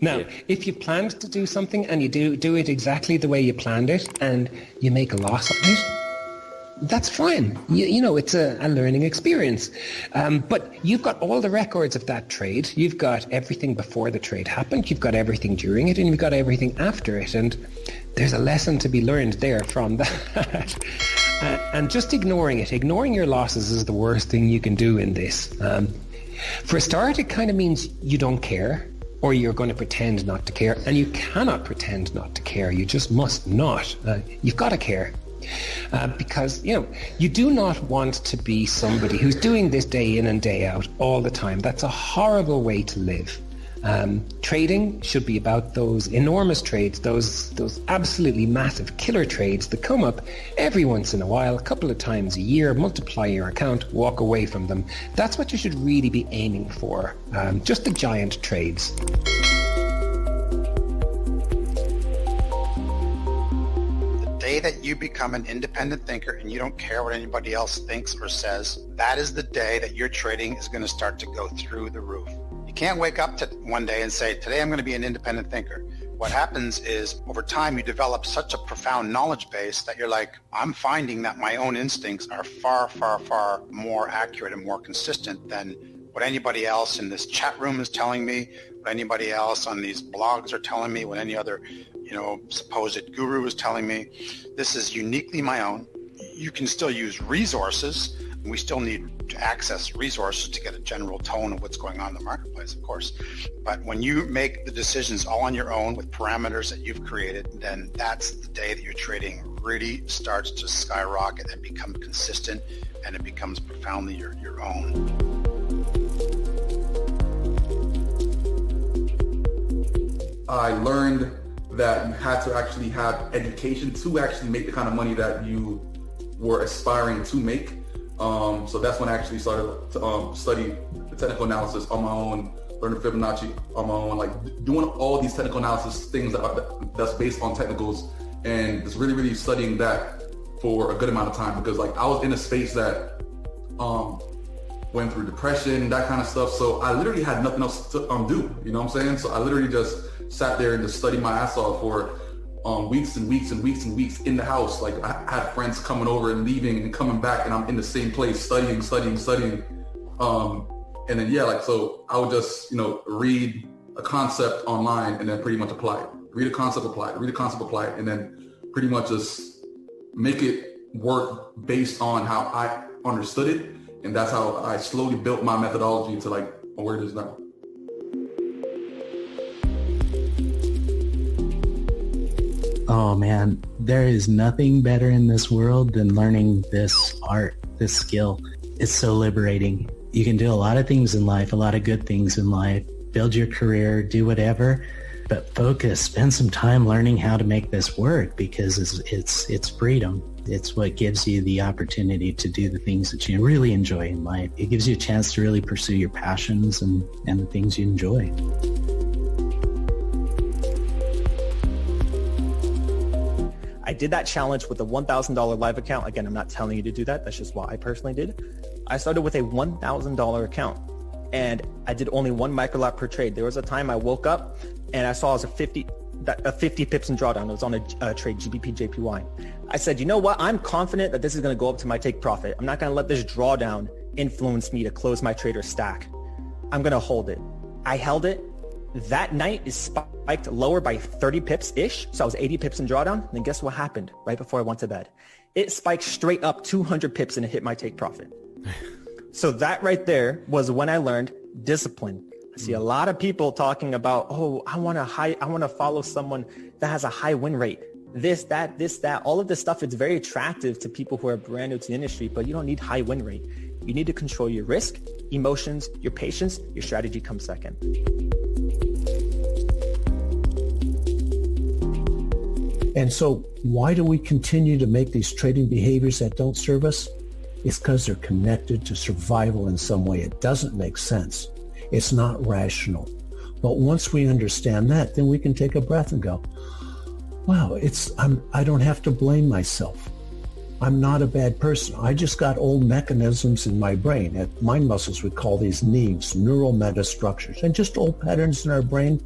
Now, if you planned to do something and you do it exactly the way you planned it and you make a loss on it, that's fine. You know, it's a learning experience. But you've got all the records of that trade. You've got everything before the trade happened. You've got everything during it, and you've got everything after it. And there's a lesson to be learned there from that. And just ignoring your losses is the worst thing you can do in this. For a start, it kind of means you don't care, or you're going to pretend not to care. And you cannot pretend not to care. You just must not. You've got to care. Because, you know, you do not want to be somebody who's doing this day in and day out all the time. That's a horrible way to live. Trading should be about those enormous trades, those absolutely massive killer trades that come up every once in a while, a couple of times a year, multiply your account, walk away from them. That's what you should really be aiming for, just the giant trades. The day that you become an independent thinker and you don't care what anybody else thinks or says, that is the day that your trading is going to start to go through the roof. You can't wake up to one day and say, today I'm going to be an independent thinker. What happens is over time you develop such a profound knowledge base that you're like, I'm finding that my own instincts are far, far, far more accurate and more consistent than what anybody else in this chat room is telling me, what anybody else on these blogs are telling me, what any other, you know, supposed guru is telling me. This is uniquely my own. You can still use resources. We still need to access resources to get a general tone of what's going on in the marketplace, of course. But when you make the decisions all on your own with parameters that you've created, then that's the day that your trading really starts to skyrocket and become consistent, and it becomes profoundly your own. I learned that you had to actually have education to actually make the kind of money that you were aspiring to make. So that's when I actually started to study the technical analysis on my own, learning Fibonacci on my own, like doing all these technical analysis things that's based on technicals, and just really, really studying that for a good amount of time, because like I was in a space that went through depression, that kind of stuff. So I literally had nothing else to do, you know what I'm saying? So I literally just sat there and just studied my ass off for weeks and weeks and weeks and weeks in the house. Like I had friends coming over and leaving and coming back, and I'm in the same place studying. And then, yeah, like, so I would just, you know, read a concept online and then pretty much apply it. Read a concept, apply it. Read a concept, apply it. And then pretty much just make it work based on how I understood it. And that's how I slowly built my methodology to like where it is now. Oh man, there is nothing better in this world than learning this art, this skill. It's so liberating. You can do a lot of things in life, a lot of good things in life, build your career, do whatever, but focus, spend some time learning how to make this work, because it's freedom. It's what gives you the opportunity to do the things that you really enjoy in life. It gives you a chance to really pursue your passions and the things you enjoy. I did that challenge with a $1,000 live account. Again, I'm not telling you to do that. That's just what I personally did. I started with a $1,000 account, and I did only one micro lot per trade. There was a time I woke up and I saw it was a 50 pips in drawdown. It was on a trade, GBP JPY. I said, you know what? I'm confident that this is going to go up to my take profit. I'm not going to let this drawdown influence me to close my trade or stack. I'm going to hold it. I held it. That night is spiked lower by 30 pips-ish. So I was 80 pips in drawdown. And then guess what happened right before I went to bed? It spiked straight up 200 pips and it hit my take profit. So that right there was when I learned discipline. I see a lot of people talking about, oh, I want to follow someone that has a high win rate. This, that, all of this stuff, it's very attractive to people who are brand new to the industry, but you don't need high win rate. You need to control your risk, emotions, your patience. Your strategy comes second. And so why do we continue to make these trading behaviors that don't serve us? It's because they're connected to survival in some way. It doesn't make sense. It's not rational. But once we understand that, then we can take a breath and go, wow, I don't have to blame myself. I'm not a bad person. I just got old mechanisms in my brain. At Mind Muscles, we call these NEAVs, neural metastructures, and just old patterns in our brain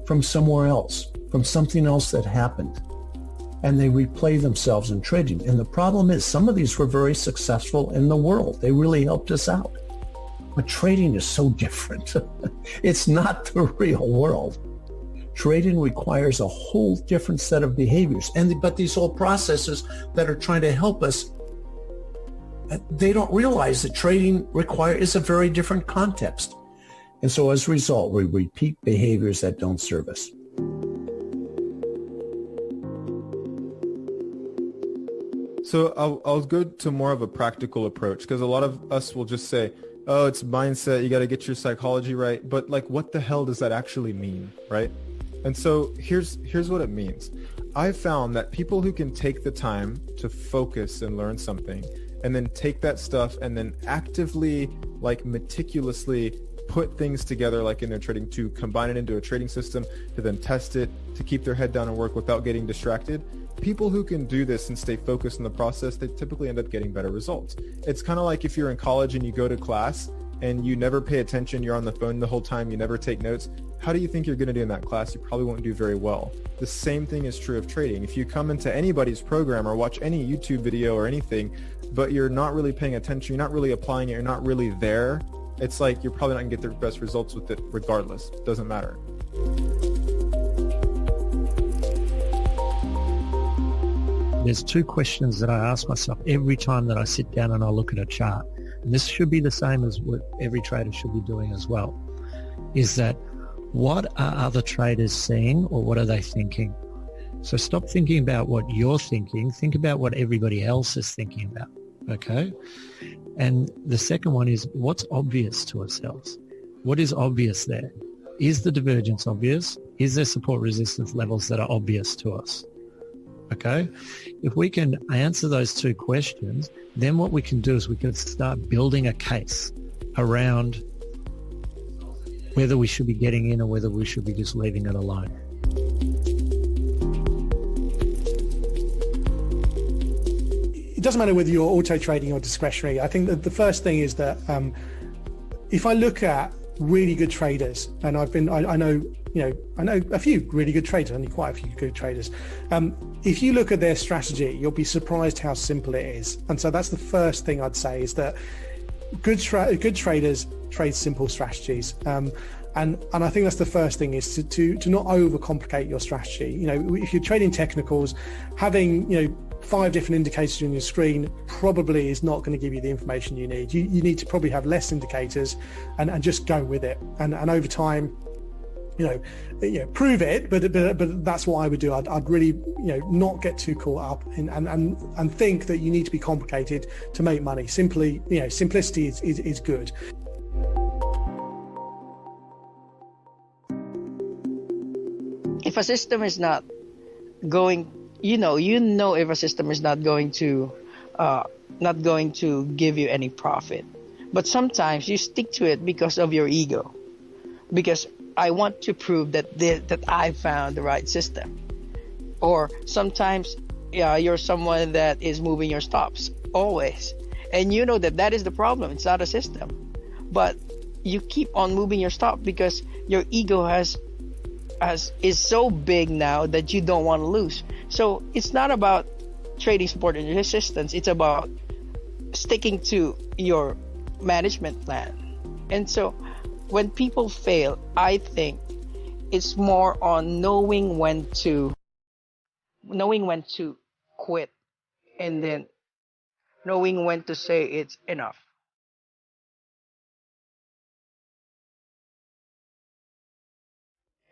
from somewhere else, from something else that happened. And they replay themselves in trading. And the problem is some of these were very successful in the world. They really helped us out. But trading is so different. It's not the real world. Trading requires a whole different set of behaviors. But these old processes that are trying to help us, they don't realize that trading is a very different context. And so as a result, we repeat behaviors that don't serve us. So I'll go to more of a practical approach, because a lot of us will just say, oh, it's mindset, you got to get your psychology right. But like, what the hell does that actually mean, right? And so here's what it means. I've found that people who can take the time to focus and learn something, and then take that stuff and then actively, like meticulously put things together, like in their trading, to combine it into a trading system, to then test it, to keep their head down and work without getting distracted. People who can do this and stay focused in the process, they typically end up getting better results. It's kind of like if you're in college and you go to class and you never pay attention, you're on the phone the whole time, you never take notes. How do you think you're going to do in that class? You probably won't do very well. The same thing is true of trading. If you come into anybody's program or watch any YouTube video or anything, but you're not really paying attention, you're not really applying it, you're not really there, it's like you're probably not going to get the best results with it regardless. It doesn't matter. There's two questions that I ask myself every time that I sit down and I look at a chart. And this should be the same as what every trader should be doing as well, is that what are other traders seeing, or what are they thinking? So stop thinking about what you're thinking. Think about what everybody else is thinking about, okay? And the second one is, what's obvious to ourselves? What is obvious there? Is the divergence obvious? Is there support resistance levels that are obvious to us? Okay, if we can answer those two questions, then what we can do is we can start building a case around whether we should be getting in or whether we should be just leaving it alone. It doesn't matter whether you're auto trading or discretionary. I think that the first thing is that if I look at really good traders, and I know a few really good traders, only quite a few good traders. If you look at their strategy, you'll be surprised how simple it is. And so that's the first thing I'd say, is that good traders trade simple strategies. And I think that's the first thing, is to not overcomplicate your strategy. If you're trading technicals, having 5 different indicators on your screen probably is not going to give you the information you need. You need to probably have less indicators and just go with it. And over time, prove it, but that's what I would do. I'd really, not get too caught up and think that you need to be complicated to make money. Simply, simplicity is good. If a system is not going, if a system is not going to give you any profit, but sometimes you stick to it because of your ego, because I want to prove that I found the right system. Or sometimes you're someone that is moving your stops always, and you know that is the problem. It's not a system, but you keep on moving your stop because your ego is so big now that you don't want to lose. So it's not about trading support and resistance. It's about sticking to your management plan. And so when people fail, I think it's more on knowing when to quit, and then knowing when to say it's enough.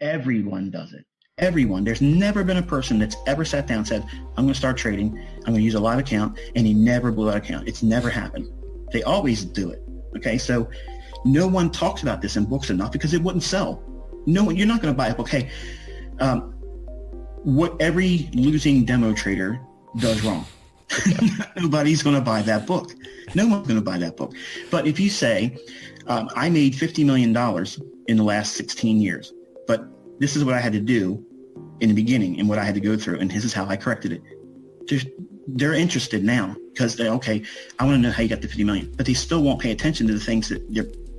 Everyone does it. Everyone. There's never been a person that's ever sat down and said, I'm going to start trading, I'm going to use a live account, and he never blew out an account. It's never happened. They always do it. Okay, so no one talks about this in books enough because it wouldn't sell. No one, you're not going to buy a book. Hey, what every losing demo trader does wrong. Nobody's going to buy that book. No one's going to buy that book. But if you say, I made $50 million in the last 16 years, but this is what I had to do in the beginning and what I had to go through, and this is how I corrected it. they're interested now because they're, okay, I want to know how you got the 50 million, but they still won't pay attention to the things that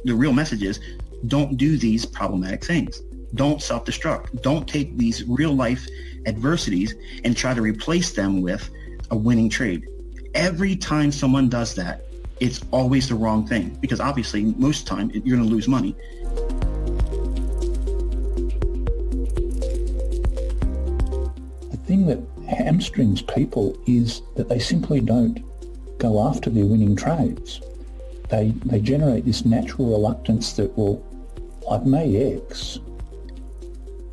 the real message is. Don't do these problematic things. Don't self-destruct. Don't take these real life adversities and try to replace them with a winning trade. Every time someone does that, it's always the wrong thing, because obviously most of the time you're going to lose money. The thing that hamstrings people is that they simply don't go after their winning trades. They generate this natural reluctance that, well, I've made X.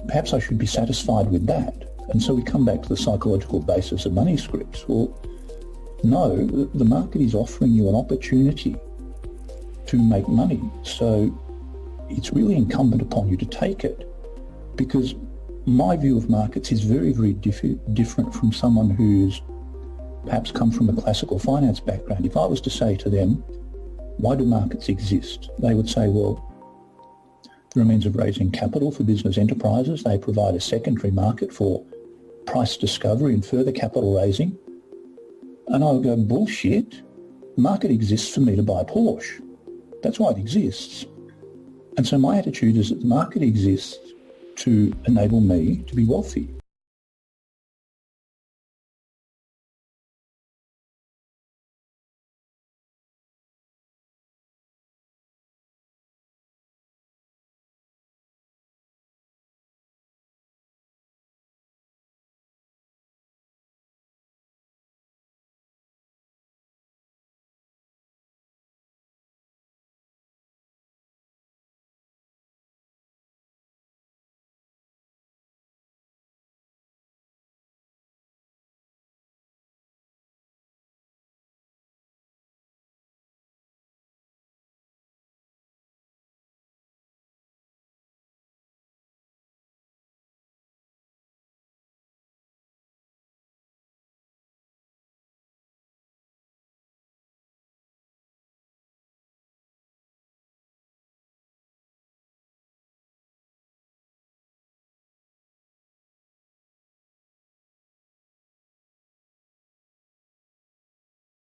Perhaps I should be satisfied with that. And so we come back to the psychological basis of money scripts. Well, no, the market is offering you an opportunity to make money. So it's really incumbent upon you to take it, because my view of markets is very, very different from someone who's perhaps come from a classical finance background. If I was to say to them, why do markets exist? They would say, well, they're a means of raising capital for business enterprises. They provide a secondary market for price discovery and further capital raising. And I would go, bullshit. The market exists for me to buy a Porsche. That's why it exists. And so my attitude is that the market exists to enable me to be wealthy.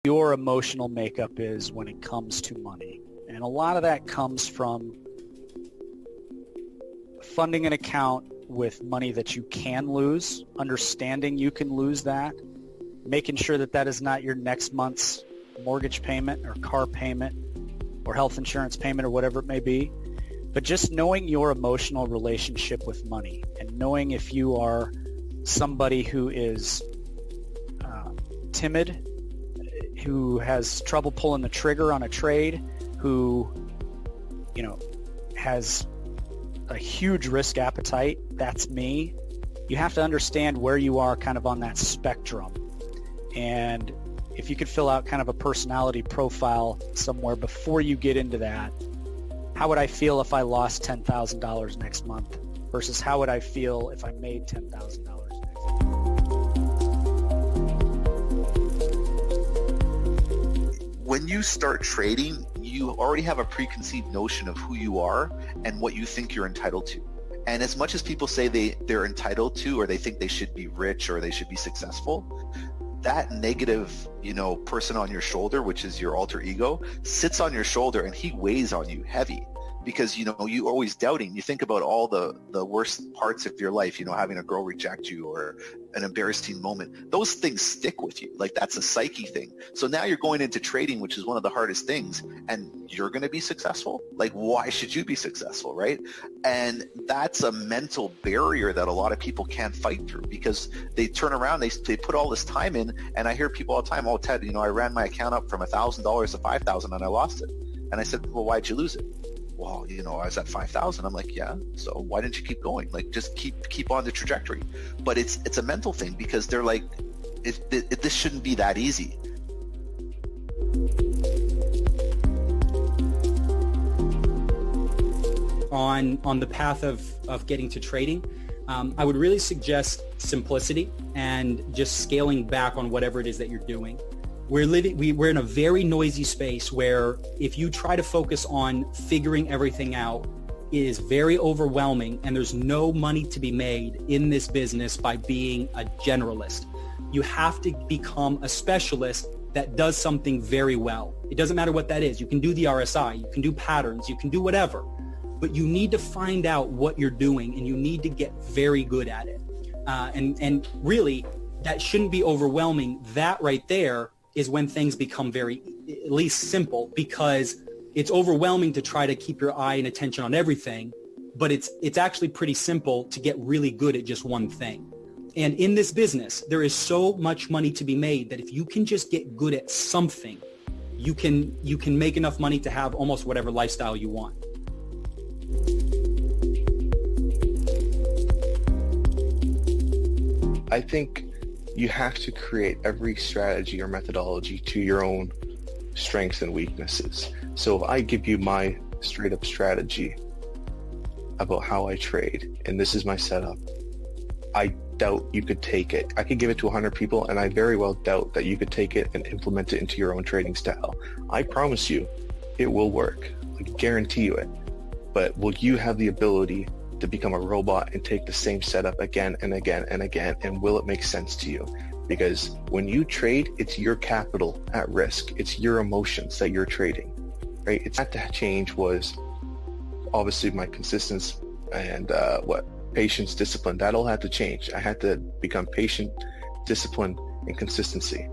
Your emotional makeup is when it comes to money. And a lot of that comes from funding an account with money that you can lose, understanding you can lose that, making sure that that is not your next month's mortgage payment or car payment or health insurance payment or whatever it may be. But just knowing your emotional relationship with money and knowing if you are somebody who is timid, who has trouble pulling the trigger on a trade, who, you know, has a huge risk appetite, that's me. You have to understand where you are kind of on that spectrum. And if you could fill out kind of a personality profile somewhere before you get into that, how would I feel if I lost $10,000 next month versus how would I feel if I made $10,000 next month? When you start trading, you already have a preconceived notion of who you are and what you think you're entitled to. And as much as people say they're entitled to, or they think they should be rich or they should be successful, that negative, person on your shoulder, which is your alter ego, sits on your shoulder and he weighs on you heavy. Because, you're always doubting. You think about all the worst parts of your life, having a girl reject you or an embarrassing moment. Those things stick with you. Like, that's a psyche thing. So now you're going into trading, which is one of the hardest things, and you're going to be successful. Like, why should you be successful, right? And that's a mental barrier that a lot of people can't fight through because they turn around, they put all this time in, and I hear people all the time, oh, Ted, I ran my account up from $1,000 to $5,000 and I lost it. And I said, well, why'd you lose it? Well, I was at 5,000. I'm like, yeah, so why didn't you keep going? Like, just keep on the trajectory. But it's a mental thing because they're like, this shouldn't be that easy. On the path of getting to trading, I would really suggest simplicity and just scaling back on whatever it is that you're doing. We're in a very noisy space where if you try to focus on figuring everything out, it is very overwhelming and there's no money to be made in this business by being a generalist. You have to become a specialist that does something very well. It doesn't matter what that is. You can do the RSI, you can do patterns, you can do whatever, but you need to find out what you're doing and you need to get very good at it. And really, that shouldn't be overwhelming. That right there is when things become very, at least simple, because it's overwhelming to try to keep your eye and attention on everything, but it's actually pretty simple to get really good at just one thing. And in this business, there is so much money to be made that if you can just get good at something, you can make enough money to have almost whatever lifestyle you want. I think you have to create every strategy or methodology to your own strengths and weaknesses. So if I give you my straight up strategy about how I trade, and this is my setup, I doubt you could take it. I could give it to 100 people, and I very well doubt that you could take it and implement it into your own trading style. I promise you, it will work. I guarantee you it. But will you have the ability to become a robot and take the same setup again and again and again, and will it make sense to you? Because when you trade, it's your capital at risk. It's your emotions that you're trading, right? It's not to change was obviously my consistency and patience, discipline. That all had to change. I had to become patient, disciplined, and consistency.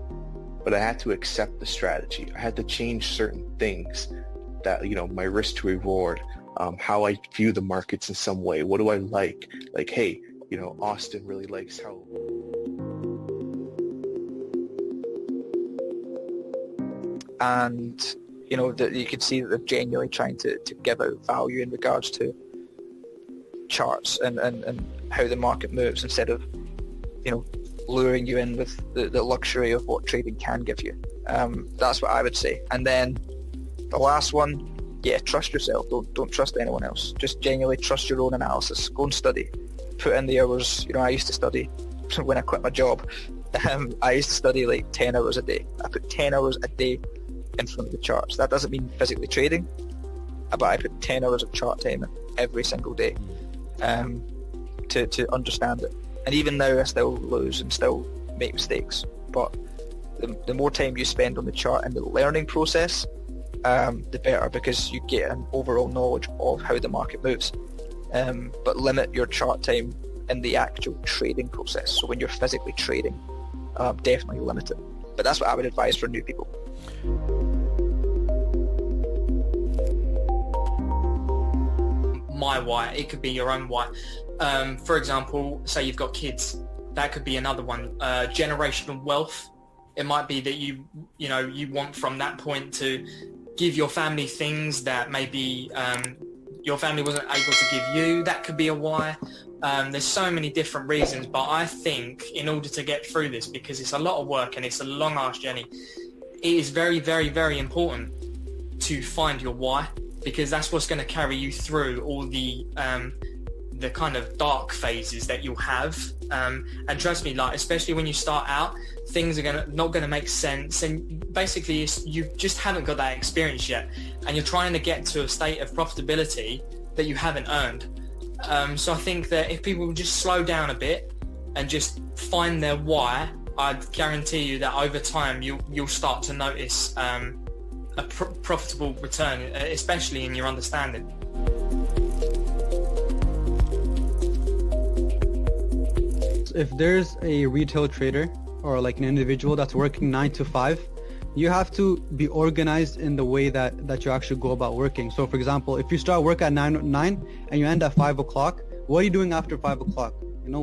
But I had to accept the strategy. I had to change certain things that, my risk to reward, how I view the markets in some way. What do I like? Like, hey, Austin really likes how... And, that you can see that they're genuinely trying to give out value in regards to charts and how the market moves, instead of, luring you in with the luxury of what trading can give you. That's what I would say. And then the last one, trust yourself. Don't trust anyone else. Just genuinely trust your own analysis. Go and study. Put in the hours. I used to study when I quit my job. I used to study like 10 hours a day. I put 10 hours a day in front of the charts. That doesn't mean physically trading, but I put 10 hours of chart time in every single day to understand it. And even now I still lose and still make mistakes, but the more time you spend on the chart and the learning process, the better, because you get an overall knowledge of how the market moves. But limit your chart time in the actual trading process. So when you're physically trading, definitely limit it. But that's what I would advise for new people. My why, it could be your own why. For example, say you've got kids, that could be another one. Generational wealth, it might be that you want from that point to give your family things that maybe your family wasn't able to give you. That could be a why. There's so many different reasons, but I think in order to get through this, because it's a lot of work and it's a long ass journey, it is very, very, very important to find your why, because that's what's going to carry you through all the kind of dark phases that you'll have. And trust me, especially when you start out, things are not going to make sense, and basically you just haven't got that experience yet, and you're trying to get to a state of profitability that you haven't earned. So I think that if people will just slow down a bit and just find their why, I'd guarantee you that over time you'll start to notice a profitable return, especially in your understanding. If there's a retail trader or like an individual that's working 9 to 5, you have to be organized in the way that you actually go about working. So for example, if you start work at 9 and you end at 5 o'clock, what are you doing after 5 o'clock?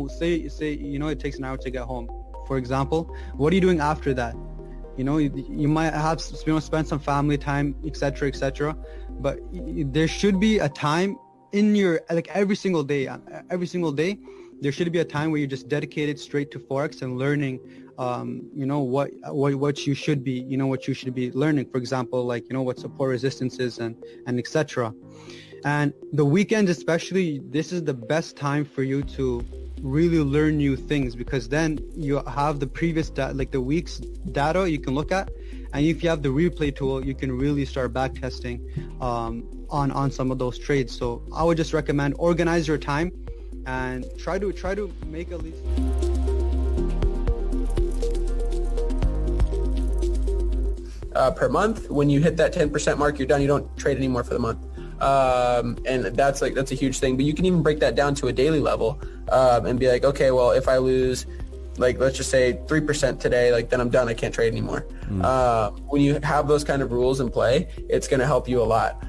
Say it takes an hour to get home, for example. What are you doing after that? You might have spend some family time, etc., but there should be a time in your, like every single day, there should be a time where you're just dedicated straight to Forex and learning, what you should be, learning. For example, what support resistance is and etc. And the weekends especially, this is the best time for you to really learn new things, because then you have the previous the week's data you can look at, and if you have the replay tool, you can really start back testing on some of those trades. So I would just recommend organize your time and try to make at least. per month. When you hit that 10% mark, you're done. You don't trade anymore for the month. And that's a huge thing. But you can even break that down to a daily level and be like, okay, well, if I lose, like, let's just say 3% today, like, then I'm done. I can't trade anymore. When you have those kind of rules in play, it's going to help you a lot.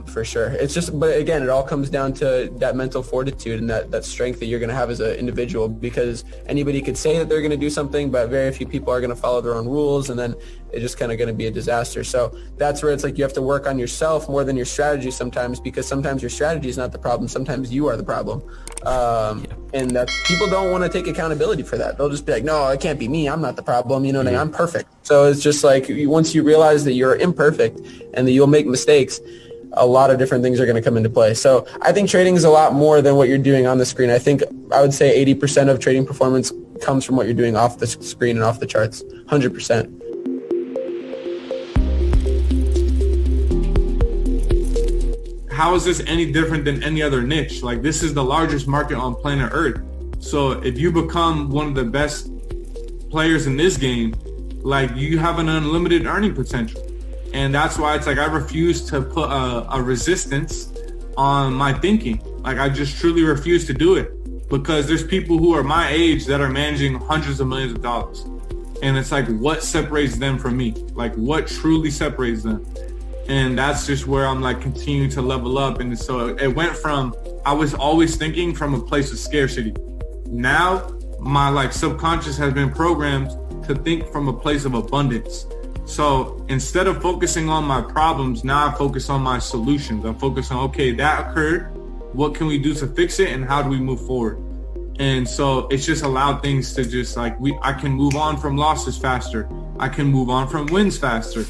For sure. It's just, but again, it all comes down to that mental fortitude and that strength that you're going to have as an individual, because anybody could say that they're going to do something, but very few people are going to follow their own rules, and then it's just kind of going to be a disaster. So that's where it's like you have to work on yourself more than your strategy sometimes, because sometimes your strategy is not the problem. Sometimes you are the problem. And that people don't want to take accountability for that. They'll just be like, no, it can't be me. I'm not the problem. You know what I mean? I'm perfect. So it's just like, once you realize that you're imperfect and that you'll make mistakes, a lot of different things are going to come into play. So I think trading is a lot more than what you're doing on the screen. I would say 80% of trading performance comes from what you're doing off the screen and off the charts. 100%. How is this any different than any other niche? Like, this is the largest market on planet Earth. So if you become one of the best players in this game, like, you have an unlimited earning potential. And that's why it's like I refuse to put a resistance on my thinking. Like, I just truly refuse to do it, because there's people who are my age that are managing hundreds of millions of dollars. And it's like, what separates them from me? Like, what truly separates them? And that's just where I'm like continuing to level up. And so it went from, I was always thinking from a place of scarcity. Now my like subconscious has been programmed to think from a place of abundance. So instead of focusing on my problems, now I focus on my solutions. I focus on, okay, that occurred. What can we do to fix it? And how do we move forward? And so it's just allowed things to just like, I can move on from losses faster. I can move on from wins faster.